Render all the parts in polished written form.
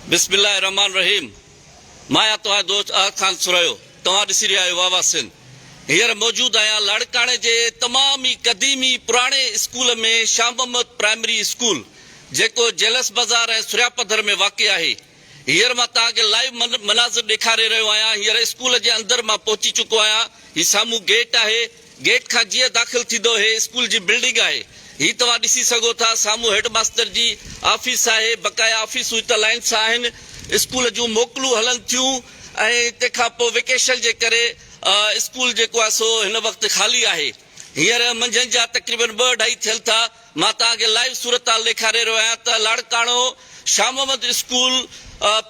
बिस्मिल्लाह रहमान रहीम। माया तव्हां दोस्त खान सुरायो तव्हां ॾिसी रहिया आहियो वावा सिंध। हींअर मौजूद आहियां लाड़काणे जे तमाम ई क़दीमी पुराणे स्कूल में शाह मोहम्मद प्राइमरी स्कूल जेको जेलस बाज़ार ऐं सुरियापधर में वाक़ आहे। हींअर मां तव्हांखे लाइव मनाज़िर ॾेखारे रहियो आहियां। हींअर स्कूल जे अंदरि मां पहुची चुको आहियां। हीउ साम्हूं गेट आहे। गेट खां जीअं दाख़िल थींदो हे स्कूल जी बिल्डिंग आहे। ही तव्हां ॾिसी सघो था साम्हूं हेड मास्टर जी ऑफिस आहे। बक़ाया ऑफिसूं हिते लाइन सां आहिनि। स्कूल जूं मोकलूं हलनि थियूं ऐं तंहिंखां पोइ वेकेशन जे करे स्कूल जेको आहे सो हिन वक़्तु ख़ाली आहे। हींअर मंझंदि जा तक़रीबन 2-2:30 थियनि था। मां तव्हांखे लाइव सूरत ॾेखारे रहियो आहियां त Larkana Shah Mohammad school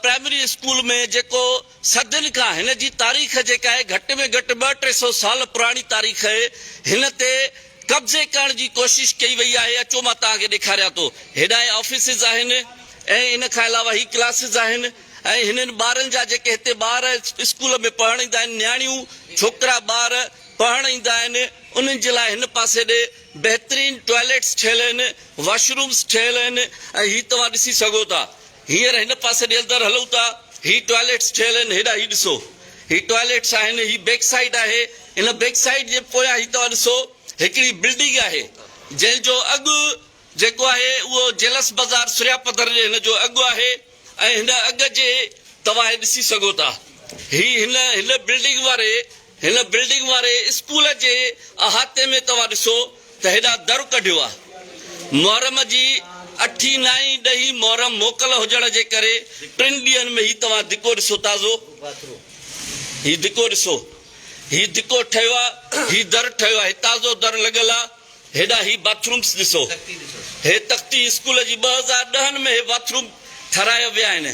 primary school में जेको सदियुनि खां हिन जी तारीख़ जेका आहे घटि में घटि 200-300 साल पुराणी तारीख़ आहे। हिन ते कब्ज़े करण जी कोशिश कई वई आहे। अचो मां तव्हांखे ॾेखारियां थो। हेॾां ऑफिसिस आहिनि ऐं इन खां अलावा ही क्लासिस आहिनि ऐं हिननि ॿारनि जा जेके हिते ॿार स्कूल में पढ़ण ईंदा आहिनि, न्याणियूं छोकिरा ॿार पढ़ण ईंदा आहिनि, उन्हनि जे लाइ हिन पासे ॾे बहितरीन टॉयलेट्स ठहियल आहिनि, वॉशरूम्स ठहियल आहिनि ऐं ही तव्हां ॾिसी सघो था। हींअर हिन पासे ॾे अंदरि हलूं था। ही टॉयलेट्स ठहियल आहिनि। हेॾा ही ॾिसो ही टॉयलेट्स आहिनि। ही बैक साइड आहे। इन बैक साइड जे पोयां ही तव्हां ॾिसो हिकिड़ी बिल्डिंग आहे जंहिंजो अघु जेको आहे उहो जेलस बाज़ार सुरियापधर जे हिन जो अघु आहे ऐं हिन अघ जे तव्हां ॾिसी सघो था। हिन बिल्डिंग वारे स्कूल जे अहाते में तव्हां ॾिसो त हेॾा दर कढियो आहे। मुहर्रम जी 8, 9, 10 मुहर्रम मोकल हुजण जे करे 3 ॾींहंनि में ही तव्हां धिको ॾिसो ताज़ो। ही धिको ॾिसो। ही धिको ठहियो आहे। ही दर ठहियो आहे। ताज़ो दर लॻल आहे। हेॾा ही बाथरूम्स ॾिसो। हे तख़्ती स्कूल जी 2010 में हे बाथरूम ठाराया विया आहिनि।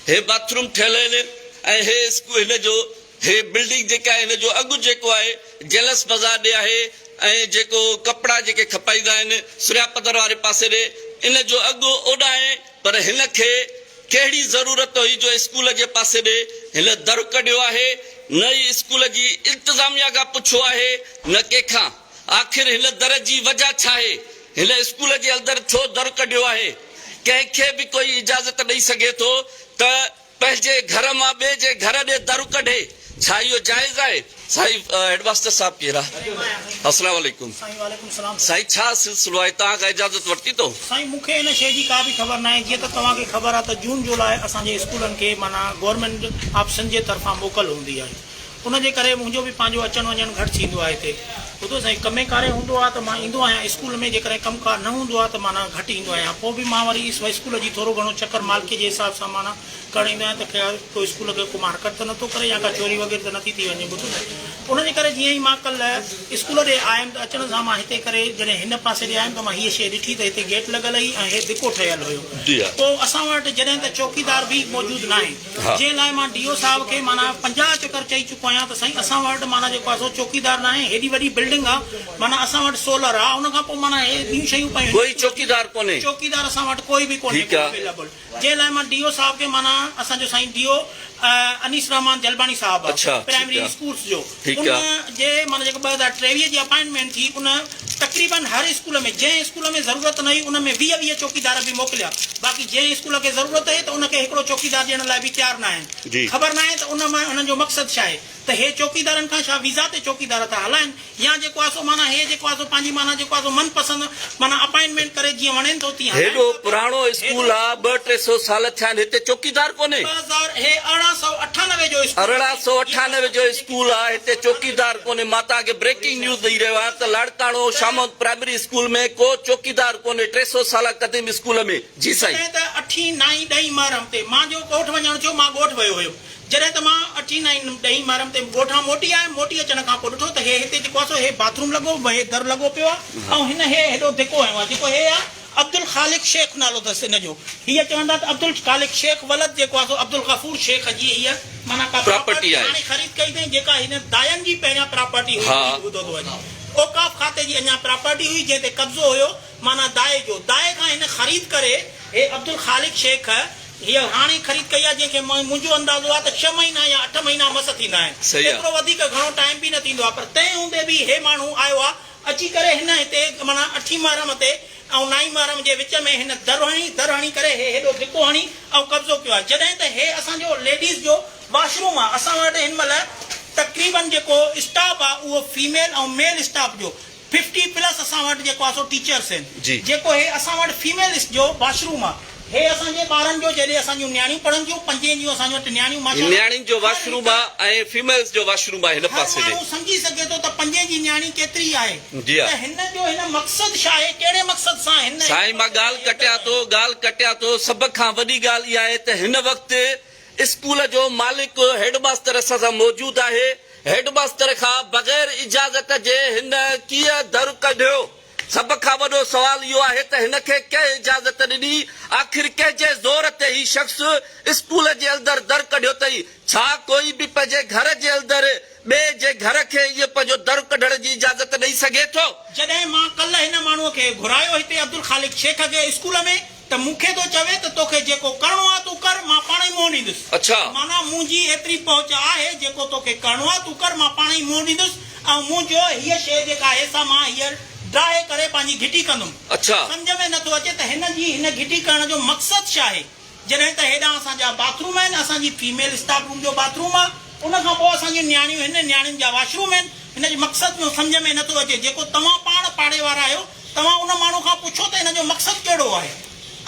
हे बाथरूम ठहियल आहिनि ऐं हिन जो हे बिल्डिंग जेका आहे हिन जो अघु जेको आहे जेलस बाज़ार ॾे आहे ऐं जेको कपिड़ा जेके खपाईंदा आहिनि सुरियापधर वारे पासे ॾे इन जो अघु ओॾा आहे। पर हिन खे कहिड़ी ज़रूरत हुई जो स्कूल जे पासे ॾे हिन दर कढियो आहे। न ई स्कूल जी इंतिज़ामिया खां पुछो आहे न कंहिंखां। आख़िर हिन दर जी वजह छा आहे? हिन स्कूल जे अंदरि छो दर कढियो आहे? कंहिंखे बि कोई इजाज़त ॾेई सघे थो त पंहिंजे घर मां ॿिए जे घर ॾे दर कढे। छा इहो जाइज़ आहे? साईं हेडमास्टर साहब केरु आहे? अस्सलाम वालेकुम। साईं छा सिलसिलो आहे? तव्हां खां इजाज़त वरिती अथव? साईं मूंखे हिन शइ जी का बि ख़बर न आहे। जीअं त तव्हांखे ख़बर आहे त जून जुलाई असांजे स्कूलनि खे माना गवर्नमेंट ऑप्शन जे तरफ़ां मोकल हूंदी आहे। उनजे करे मुंहिंजो बि पंहिंजो अचणु वञणु घटि थींदो आहे हिते। ॿुधो साईं, कमे कारे हूंदो आहे त मां ईंदो आहियां स्कूल में। जेकॾहिं कमकार न हूंदो आहे त माना घटि ईंदो आहियां। पोइ बि मां वरी स्कूल जी थोरो घणो चकर मालिक जे हिसाब सां माना करणु ईंदो आहियां त कोई स्कूल खे को हरकत त नथो करे या का चोरी वग़ैरह त नथी थी वञे। ॿुधो न, उनजे करे जीअं ई मां कल्ह स्कूल ॾे आयुमि त अचण सां मां हिते करे जॾहिं हिन पासे ॾे आयुमि त मां हीअ शइ ॾिठी त हिते गेट लॻल हुई ऐं हे धिको ठहियल हुयो। पोइ असां वटि जॾहिं त चौकीदार बि मौजूदु न आहे, जंहिं लाइ मां DO साहिब खे माना 50 चकर चई चुको आहियां त साईं असां वटि माना जेको आहे सो चौकीदार न आहे। हेॾी वॾी बिल्डिंग आहे, माना असां वटि सोलर आहे। उनखां पोइ माना हे ॿियूं शयूं पयूं। कोई चौकीदार कोन्हे? चौकीदार असां वटि कोई बि कोन्हे अवेलेबल। जंहिं लाइ मां DO साहिब खे माना असांजो साईं DO अनीस रहमान जलबानी साहब प्राइमरी स्कूल्स जो उन जे माना जेको 2023 जी अपॉइंटमेंट थी, उन तक़रीबन हर स्कूल में जंहिं स्कूल में ज़रूरत न हुई उन में 20 चौकीदार बि मोकिलिया। बाक़ी जंहिं स्कूल खे ज़रूरत आहे त उनखे हिकिड़ो चौकीदार ॾियण लाइ बि तयारु न आहिनि। ख़बर न आहे त उन्हनि जो मक़सदु छा आहे। त हे चौकीदारनि खां छा वीज़ा ते चौकीदार था हलाइनि या जेको आहे सो माना हे जेको आहे सो पंहिंजी माना जेको आहे सो मनपसंदि माना अपॉइंटमेंट करे जीअं वणेनि थो तीअं। हेॾो पुराणो स्कूल आहे, 200-300 साल थिया आहिनि, हिते चौकीदार कोन्हे? 1898 जो स्कूल आहे, हिते चौकीदार कोन्हे। मां तव्हांखे ब्रेकिंग न्यूज़ ॾेई रहियो आहियां त लाड़काणो शाह मोहम्मद प्राइमरी स्कूल में को चौकीदार कोन्हे 300 साल क़दीम स्कूल में। जी साईं। त 8, 9, 10 मुहर्रम ते मां जो ॻोठ वञणु थियो, मां ॻोठ वियो हुयो। जॾहिं त मां 8, 9, 10 मुहर्रम ते ॻोठां मोटी आयुमि। मोटी अचण खां पोइ ॾिठो त हे हिते जेको आहे सो हे बाथरूम लॻो, हे दर लॻो पियो आहे ऐं हिन हे हेॾो धिको आयो आहे। जेको हे आहे अब्दुल ख़ालिक शेख नालो अथसि हिन जो। हीअ चवंदा त अब्दुल ख़ालिक शेख वलद जेको आहे सो अब्दुल गफूर शेख जी हीअ माना का प्रॉपर्टी हाणे ख़रीद कई अथई, जेका हिन दायन जी पहिरियां प्रॉपर्टी हुई। ॿुधो थो वञे, औकाफ खाते जी अञा प्रॉपर्टी हुई जंहिं ते कब्ज़ो हुयो माना दाए जो। दाए खां हिन ख़रीद करे हे अब्दुल ख़ालिक शेख हीअ हाणे ख़रीद कई आहे, जंहिंखे मुंहिंजो अंदाज़ो आहे त 6 महीना या 8 महीना मस थींदा आहिनि। एतिरो वधीक घणो टाइम बि न थींदो आहे। पर तंहिं हूंदे बि हे माण्हू आयो आहे अची करे हिन हिते माना 8 मुहर्रम ते ऐं नाई मारम जे विच में हिन दर हणी करे हेॾो धिको हणी ऐं कब्ज़ो कयो आहे। जॾहिं त हे असांजो लेडीज़ जो वॉशरूम आहे, असां वटि हिन महिल तक़रीबन जेको स्टाफ आहे उहो फीमेल ऐं मेल स्टाफ जो 50+ असां वटि जेको आहे सो टीचर्स आहिनि। जेको हे असां वटि फीमेल जो वॉशरूम आहे, हे असांजे ॿारनि जो जॾहिं असांजूं नियाणियूं पढ़नि थियूं 5 जूं असां वटि नियाणियूं नियाणियुनि जो वॉशरूम आहे ऐं फीमेल्स जो वॉशरूम आहे। हिन पासे माण्हू सम्झी सघे थो त 5 जी नियाणी केतिरी आहे। जी त हिन जो हिन मक़सद छा आहे, कहिड़े मक़सद सां हिन साईं मां ॻाल्हि कटिया थो सभ खां वॾी ॻाल्हि इहा आहे त हिन वक़्तु स्कूल जो मालिक हेडमास्टर असां सां मौजूदु आहे। हेडमास्टर खां बग़ैर इजाज़त जे हिन कीअं दर कढियो? सभ खां वॾो सवाल इहो आहे त हिन खे कंहिं इजाज़त ॾिनी? आख़िर कंहिंजे ज़ोर ते ही शख़्स स्कूल जे अंदरि दर कढियो अथई? छा कोई बि पंहिंजे घर जे अंदरि ॿिए जे घर खे इहो पंहिंजो दर कढण जी इजाज़त ॾेई सघे थो? जॾहिं मां कल्ह हिन माण्हूअ खे घुरायो हिते अब्दुल ख़ालिक शेख खे स्कूल में, त मूंखे थो चवे त तोखे जेको करिणो आहे तूं कर, मां पाण ई मुंहुं ॾींदुसि। अच्छा, माना मुंहिंजी एतिरी पहुच आहे, जेको तोखे करिणो आहे तूं कर, मां पाण ई मुंहुं ॾींदुसि ऐं मुंहिंजो हीअ शइ जेका आहे सा मां हीअ ड्राए करे पंहिंजी घिटी कंदुमि। अच्छा, सम्झ में नथो अचे त हिन घिटी करण जो मक़सदु छा आहे। जॾहिं त हेॾा असांजा बाथरूम आहिनि, असांजी फीमेल स्टाफ रूम जो बाथरूम आहे, उन खां पोइ असांजी नियाणियूं आहिनि, नियाणियुनि जा वॉशरूम आहिनि। हिन जो मक़सदु में सम्झ में नथो अचे। जेको तव्हां पाण पाड़े वारा आहियो, तव्हां उन माण्हू खां पुछो त हिन जो मक़सदु कहिड़ो आहे।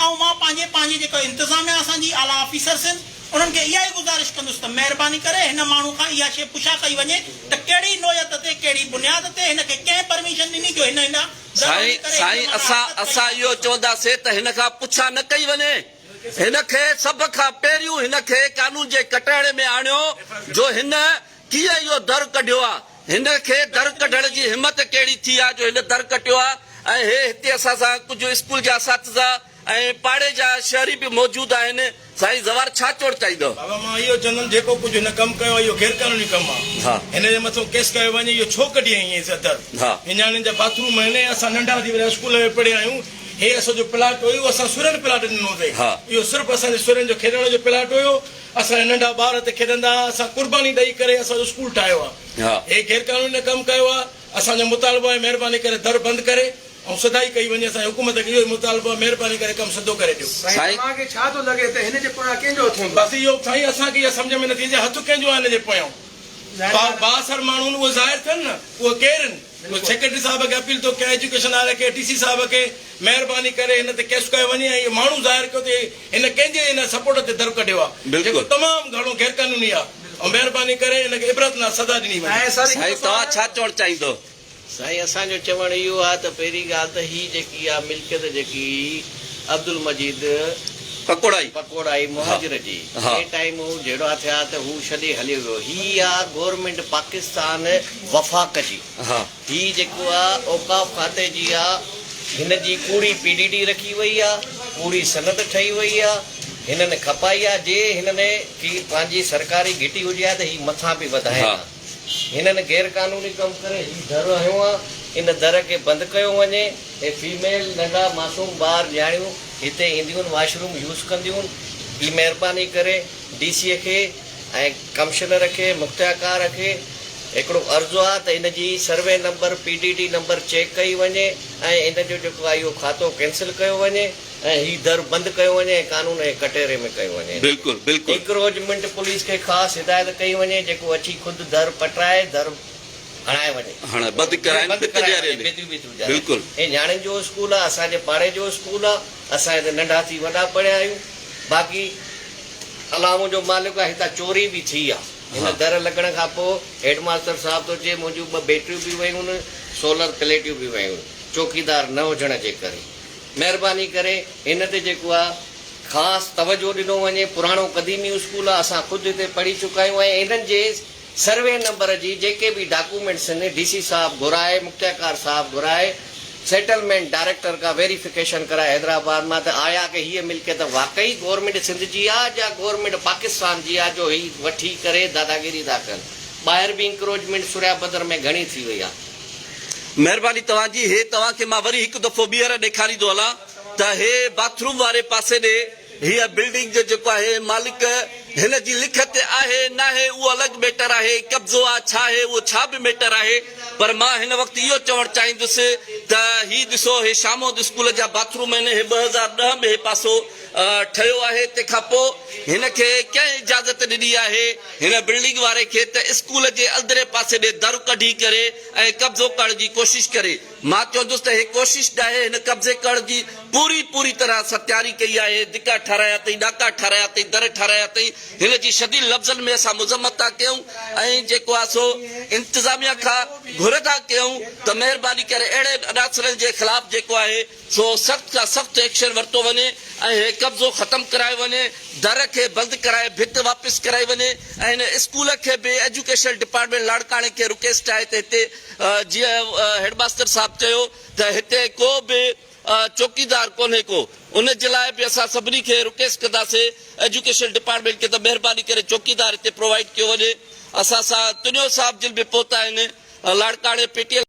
ऐं मां पंहिंजे जेको इंतिज़ामिया असांजी आला ऑफिसर्स आहिनि, उन्हनि खे इहा ई गुज़ारिश कंदुसि त महिरबानी करे हिन माण्हू खां इहा शइ पुछा कई वञे त कहिड़ी नोयत ते, कहिड़ी बुनियाद ते हिन खे कंहिं परमिशन ॾिनी जो हिन साईं असां इहो चवंदासीं त हिन खां पुछा न कई वञे। हिन खे सभ खां पहिरियों हिन खे कानून जे कटहरे में आणियो जो हिन कीअं इहो दर कढियो आहे। हिन खे दर कढण जी हिमत कहिड़ी थी आहे जो हिन दर कटियो आहे। ऐं हे हिते असां सां कुझु स्कूल जा असातिज़ा ऐं पाड़े जा शहरी बि मौजूदु आहिनि। साईं ज़वार छा चवणु चाहींदो? बाबा मां इहो चवंदुमि जेको कुझु हिन कमु कयो आहे इहो गैर कानूनी कमु आहे। हिन जे मथां केस कयो वञे। इहो छो कढी आई ईअं दर? नियाणियुनि जा बाथरूम आहिनि, असां नंढा थी विया स्कूल में पढ़िया आहियूं। हे असांजो प्लाट हुयो, असां सुरन प्लाट ॾिनो अथई। इहो सिर्फ़ु असांजे सुरन जो खेॾण जो प्लाट हुयो। असांजा नंढा ॿार ते खेॾंदा, असां कुर्बानी ॾेई करे असांजो स्कूल ठाहियो आहे। हे गैर कानूनी कमु कयो आहे। असांजो मुतालबो आहे महिरबानी करे दर बंदि करे ऐं सदाई कई वञे। असांजी हुकूमत खे इहो मुतालबो आहे, महिरबानी करे कमु सिधो करे ॾियो। तव्हांखे छा थो लॻे त हिन जे पोयां कंहिंजो हथ हूंदो? बसि इहो साईं असांखे इहा सम्झ में नथी अचे हथु कंहिंजो आहे हिन जे पोयां। बासर माण्हू उहे ज़ाहिर थियनि न, उहे केरु आहिनि? सेक्रेटरी साहिब खे अपील थो कयां, एजुकेशन वारे खे, DC साहिब खे, महिरबानी करे हिन ते केस कयो वञे। ऐं माण्हू ज़ाहिर कयो त हिन कंहिंजे हिन सपोर्ट ते दर कढियो आहे, जेको तमामु घणो गैर कानूनी आहे। ऐं महिरबानी करे हिनखे इबरतनाक सज़ा ॾिनी वञे। साईं तव्हां छा चवणु चाहींदो? साईं असांजो चवणु इहो आहे त पहिरीं ॻाल्हि त ही जेकी आहे मिल्कियत जेकी अब्दुल मजीद पकोड़ाई मुहाजिर जी हे टाइम जहिड़ा थिया त हू छॾे हलियो वियो। ही आहे गवर्नमेंट पाकिस्तान वफ़ाक़ जी। ही जेको आहे औकाफ़ खाते जी आहे, हिन जी कूड़ी PDD रखी वई आहे, कूड़ी सनद ठही वई आहे। हिननि खपाई आहे जे हिननि की पंहिंजी सरकारी घिटी हुजे आहे त ही मथां बि वधाए। हिननि गैर कानूनी कमु करे ही दर हयो आहे। इन दर खे बंदि कयो वञे। हे फीमेल नंढा मासूम ॿार नियाणियूं हिते ईंदियूं आहिनि, वॉशरूम यूज़ कंदियूं आहिनि। ही महिरबानी करे DC खे ऐं कमिशनर खे, मुख़्तियारकार खे हिकिड़ो अर्ज़ो आहे त इन जी survey number PDD number check कई वञे ऐं इन जो जेको आहे इहो खातो कैंसिल कयो वञे ऐं ही दर बंदि कयो वञे ऐं कानून जे कटहरे में कयो वञे। बिल्कुलु बिल्कुलु। इंक्रोचमेंट पुलिस खे ख़ासि हिदायत कई वञे जेको अची ख़ुदि दर पटाए, दर हणाए वञे, बंदि कराइनि। बिल्कुलु। हे नियाणियुनि जो स्कूल आहे, असांजे पाड़े जो स्कूल आहे। असां हिते नंढा थी वॾा पढ़िया आहियूं। बाक़ी अलामो जो मालिक आहे, हितां चोरी बि थी आहे। हिन दर लॻण खां पोइ हेडमास्टर साहिब थो चए मुंहिंजूं 2 बैटरियूं बि वयूं आहिनि, सोलर प्लेटियूं बि वयूं आहिनि, चौकीदार न हुजण जे करे। महिरबानी करे हिन ते जेको आहे ख़ासि तवजो ॾिनो वञे। पुराणो क़दीमी स्कूल आहे, असां ख़ुदि हिते पढ़ी चुका आहियूं। ऐं इन्हनि जे सर्वे नंबर जी जेके बि डॉक्यूमेंट्स आहिनि DC साहब घुराए, मुख़्तियारकार साहब घुराए, सेटलमेंट डायरेक्टर का वेरिफिकेशन कराए हैदराबाद में तो आया कि हीअ मिल्कियत वाकई गवर्नमेंट सिंध जी आहे या गवर्नमेंट पाकिस्तान जी आहे जो ही वठी करे दादागिरी था कनि। ॿाहिरि बि इंक्रोचमेंट सुरिया बदर में घणी थी वई आहे। महिरबानी तव्हांजी। हे तव्हांखे मां वरी हिकु दफ़ो ॿीहर ॾेखारींदो हलां त हे बाथरूम वारे पासे ॾे हीअ बिल्डिंग जो जेको आहे मालिक हिन जी लिखत आहे न आहे उहो अलॻि मैटर आहे, कब्ज़ो आहे छा आहे उहो छा बि मैटर आहे। पर मां हिन वक़्तु इहो चवणु चाहींदुसि त ही ॾिसो हे शामोद स्कूल जा बाथरूम आहिनि, हे 2010 में हे पासो ठहियो आहे। तंहिंखां पोइ हिन खे कंहिं इजाज़त ॾिनी आहे हिन बिल्डिंग वारे खे त स्कूल जे अंदरे पासे ॾे दर कढी करे ऐं कब्ज़ो करण जी कोशिश करे। मां चवंदुसि त हे कोशिश न आहे, हिन कब्ज़े करण जी पूरी तरह सां तयारी कई आहे। धिका ठाराया अथई, ॾाका ठाराया अथई, दर ठाराया अथई। हिन जी शदीद लफ़्ज़नि में असां मुज़म्मत था कयूं ऐं जेको आहे सो इंतिज़ामिया खां घुर था कयूं त महिरबानी करे अहिड़े अनासरनि जे ख़िलाफ़ जेको आहे सो सख़्त खां सख़्तु एक्शन वरितो वञे ऐं हे कब्ज़ो ख़तमु करायो वञे, दर खे बंदि कराए भित वापसि कराई वञे ऐं हिन स्कूल खे बि एजुकेशन डिपार्टमेंट लाड़काणे खे रिक्वेस्ट आहे त हिते जीअं हेडमास्टर साहिबु चयो त हिते को बि चौकीदार कोन्हे को, उन जे लाइ बि असां सभिनी खे रिक्वेस्ट कंदासीं एजुकेशन डिपार्टमेंट खे त महिरबानी करे चौकीदार हिते प्रोवाइड कयो वञे। असां सां तुनियो साहिब जिन बि पहुता आहिनि लाड़काणे पेटीएल